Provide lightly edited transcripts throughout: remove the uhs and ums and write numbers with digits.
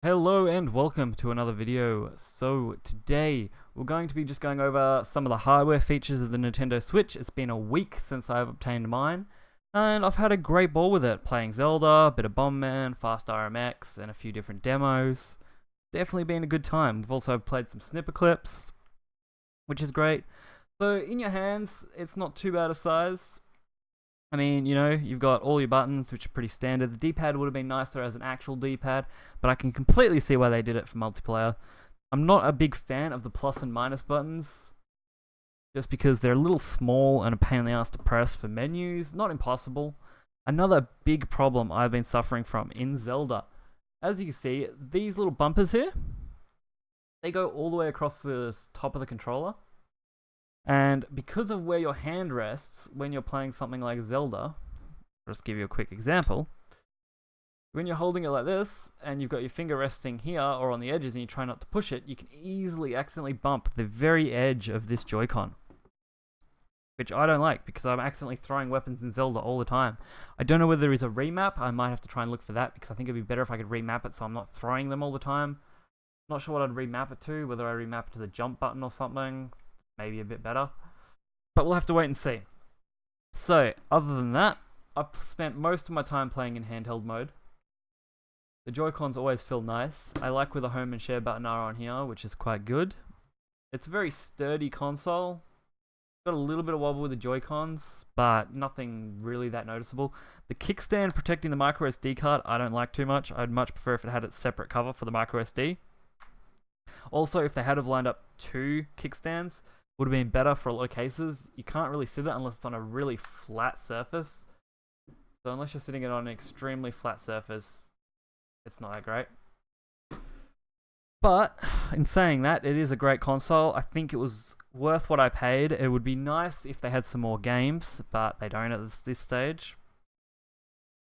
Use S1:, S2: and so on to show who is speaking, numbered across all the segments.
S1: Hello and welcome to another video. So today we're going to be just going over some of the hardware features of the Nintendo Switch. It's been a week since I've obtained mine and I've had a great ball with it, playing Zelda, a bit of Bomberman, Fast RMX and a few different demos. Definitely been a good time. We've also played some snipper clips, which is great. So in your hands, it's not too bad a size. I mean, you know, you've got all your buttons, which are pretty standard. The D-pad would have been nicer as an actual D-pad, but I can completely see why they did it for multiplayer. I'm not a big fan of the plus and minus buttons, just because they're a little small and a pain in the ass to press for menus. Not impossible. Another big problem I've been suffering from in Zelda. As you can see, these little bumpers here, they go all the way across the top of the controller. And because of where your hand rests when you're playing something like Zelda, I'll just give you a quick example. When you're holding it like this, and you've got your finger resting here or on the edges and you try not to push it, you can easily accidentally bump the very edge of this Joy-Con. Which I don't like, because I'm accidentally throwing weapons in Zelda all the time. I don't know whether there is a remap. I might have to try and look for that, because I think it'd be better if I could remap it so I'm not throwing them all the time. Not sure what I'd remap it to, whether I remap it to the jump button or something. Maybe a bit better, but we'll have to wait and see. So, other than that, I've spent most of my time playing in handheld mode. The Joy-Cons always feel nice. I like where the home and share button are on here, which is quite good. It's a very sturdy console. Got a little bit of wobble with the Joy-Cons, but nothing really that noticeable. The kickstand protecting the micro SD card, I don't like too much. I'd much prefer if it had its separate cover for the micro SD. Also, if they had have lined up two kickstands, would have been better for a lot of cases. You can't really sit it unless it's on a really flat surface. So unless you're sitting it on an extremely flat surface, it's not that great. But in saying that, it is a great console. I think it was worth what I paid. It would be nice if they had some more games, but they don't at this stage.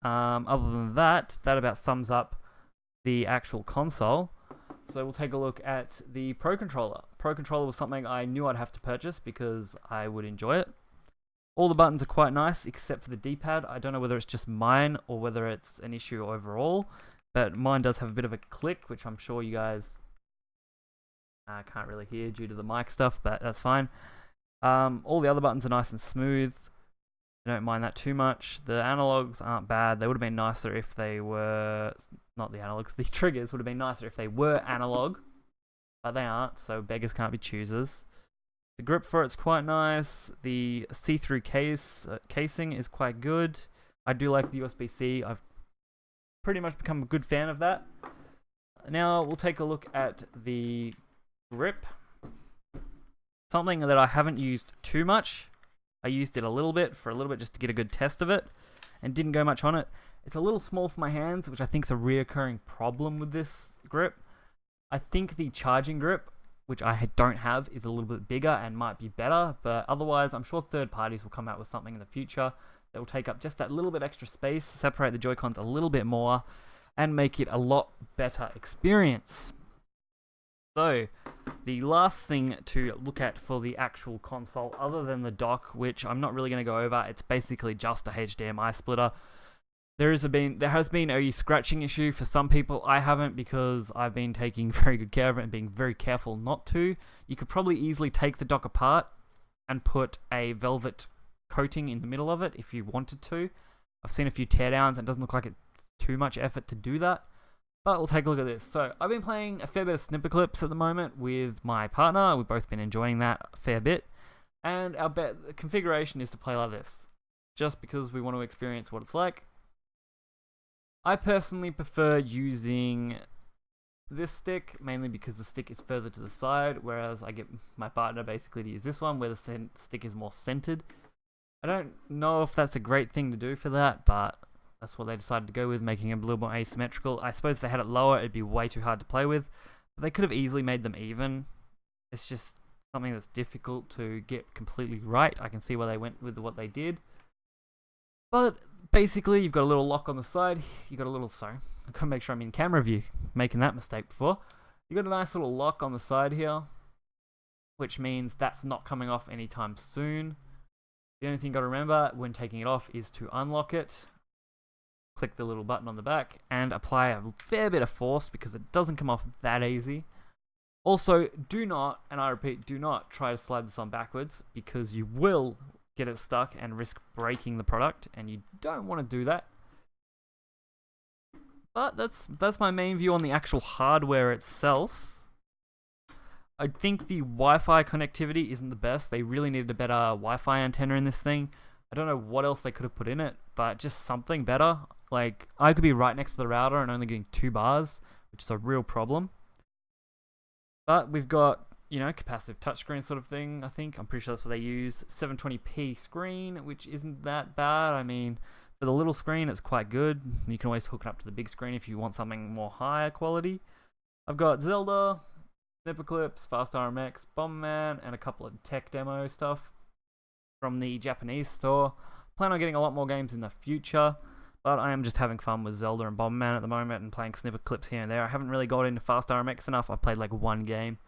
S1: Other than that, that about sums up the actual console. So we'll take a look at the Pro Controller. Pro Controller was something I knew I'd have to purchase because I would enjoy it. All the buttons are quite nice except for the D-pad. I don't know whether it's just mine or whether it's an issue overall, but mine does have a bit of a click, which I'm sure you guys can't really hear due to the mic stuff, but that's fine. All the other buttons are nice and smooth. I don't mind that too much. The analogs aren't bad. They would have been nicer if they were... Not the analogs, the triggers would have been nicer if they were analog, but they aren't, so beggars can't be choosers. The grip for it's quite nice. The see-through casing is quite good. I do like the USB-C. I've pretty much become a good fan of that. Now we'll take a look at the grip. Something that I haven't used too much. I used it a little bit just to get a good test of it, and didn't go much on it. It's a little small for my hands, which I think is a reoccurring problem with this grip. I think the charging grip, which I don't have, is a little bit bigger and might be better, but otherwise I'm sure third parties will come out with something in the future that will take up just that little bit extra space, separate the Joy-Cons a little bit more, and make it a lot better experience. So, the last thing to look at for the actual console, other than the dock, which I'm not really going to go over, it's basically just a HDMI splitter. There has been a scratching issue for some people. I haven't, because I've been taking very good care of it and being very careful not to. You could probably easily take the dock apart and put a velvet coating in the middle of it if you wanted to. I've seen a few teardowns and it doesn't look like it's too much effort to do that. But we'll take a look at this. So I've been playing a fair bit of snipper clips at the moment with my partner. We've both been enjoying that a fair bit. And our configuration is to play like this, just because we want to experience what it's like. I personally prefer using this stick, mainly because the stick is further to the side, whereas I get my partner basically to use this one, where the stick is more centered. I don't know if that's a great thing to do for that, but that's what they decided to go with, making it a little more asymmetrical. I suppose if they had it lower, it'd be way too hard to play with, but they could have easily made them even. It's just something that's difficult to get completely right. I can see why they went with what they did. But basically, you've got a little lock on the side. You've got a little, sorry, I've got to make sure I'm in camera view, making that mistake before. You've got a nice little lock on the side here, which means that's not coming off anytime soon. The only thing you've got to remember when taking it off is to unlock it. click the little button on the back and apply a fair bit of force because it doesn't come off that easy. Also, do not, and I repeat, do not try to slide this on backwards because you will get it stuck and risk breaking the product, and you don't want to do that. But that's my main view on the actual hardware itself. I think the Wi-Fi connectivity isn't the best. They really needed a better Wi-Fi antenna in this thing. I don't know what else they could have put in it, but just something better. Like, I could be right next to the router and only getting 2 bars, which is a real problem. But we've got, you know, capacitive touchscreen sort of thing, I think. I'm pretty sure that's what they use. 720p screen, which isn't that bad. I mean, for the little screen, it's quite good. You can always hook it up to the big screen if you want something more higher quality. I've got Zelda, Snipper Clips, Fast RMX, Bomberman, and a couple of tech demo stuff from the Japanese store. Plan on getting a lot more games in the future, but I am just having fun with Zelda and Bomberman at the moment and playing Snipper Clips here and there. I haven't really got into Fast RMX enough. I've played like 1 game.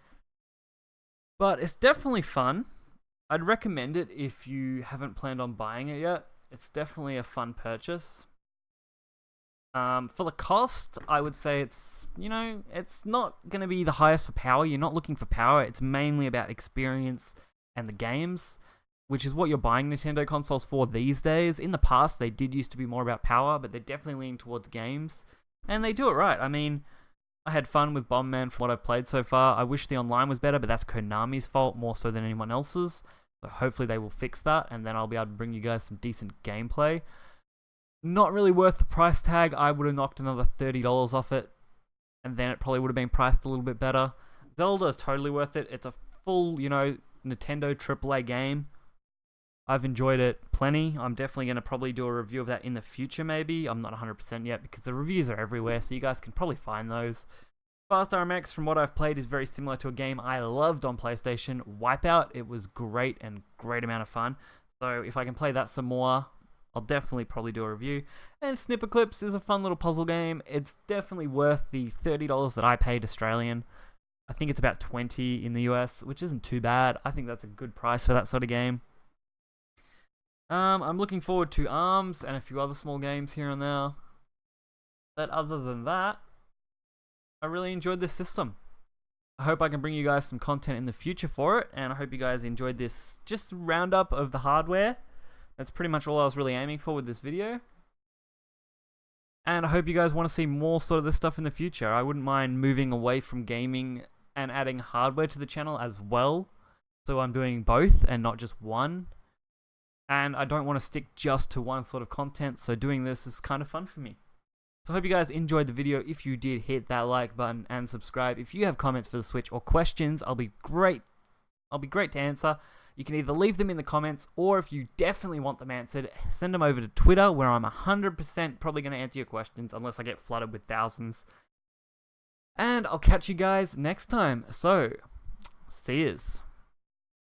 S1: But it's definitely fun. I'd recommend it if you haven't planned on buying it yet. It's definitely a fun purchase. For the cost, I would say it's, you know, it's not going to be the highest for power. You're not looking for power. It's mainly about experience and the games, which is what you're buying Nintendo consoles for these days. In the past, they did used to be more about power, but they're definitely leaning towards games. And they do it right. I mean, I had fun with Bomberman from what I've played so far. I wish the online was better, but that's Konami's fault more so than anyone else's. So hopefully they will fix that, and then I'll be able to bring you guys some decent gameplay. Not really worth the price tag. I would have knocked another $30 off it, and then it probably would have been priced a little bit better. Zelda is totally worth it. It's a full, you know, Nintendo AAA game. I've enjoyed it plenty. I'm definitely going to probably do a review of that in the future, maybe. I'm not 100% yet because the reviews are everywhere, so you guys can probably find those. Fast RMX, from what I've played, is very similar to a game I loved on PlayStation, Wipeout. It was great and great amount of fun. So if I can play that some more, I'll definitely probably do a review. And Snipper Clips is a fun little puzzle game. It's definitely worth the $30 that I paid Australian. I think it's about $20 in the US, which isn't too bad. I think that's a good price for that sort of game. I'm looking forward to ARMS and a few other small games here and there. But other than that, I really enjoyed this system. I hope I can bring you guys some content in the future for it, and I hope you guys enjoyed this just roundup of the hardware. That's pretty much all I was really aiming for with this video. And I hope you guys want to see more sort of this stuff in the future. I wouldn't mind moving away from gaming and adding hardware to the channel as well. So I'm doing both and not just one. And I don't want to stick just to one sort of content, so doing this is kind of fun for me. So I hope you guys enjoyed the video. If you did, hit that like button and subscribe. If you have comments for the Switch or questions, I'll be great to answer. You can either leave them in the comments, or if you definitely want them answered, send them over to Twitter, where I'm 100% probably going to answer your questions, unless I get flooded with thousands. And I'll catch you guys next time. So, see yous.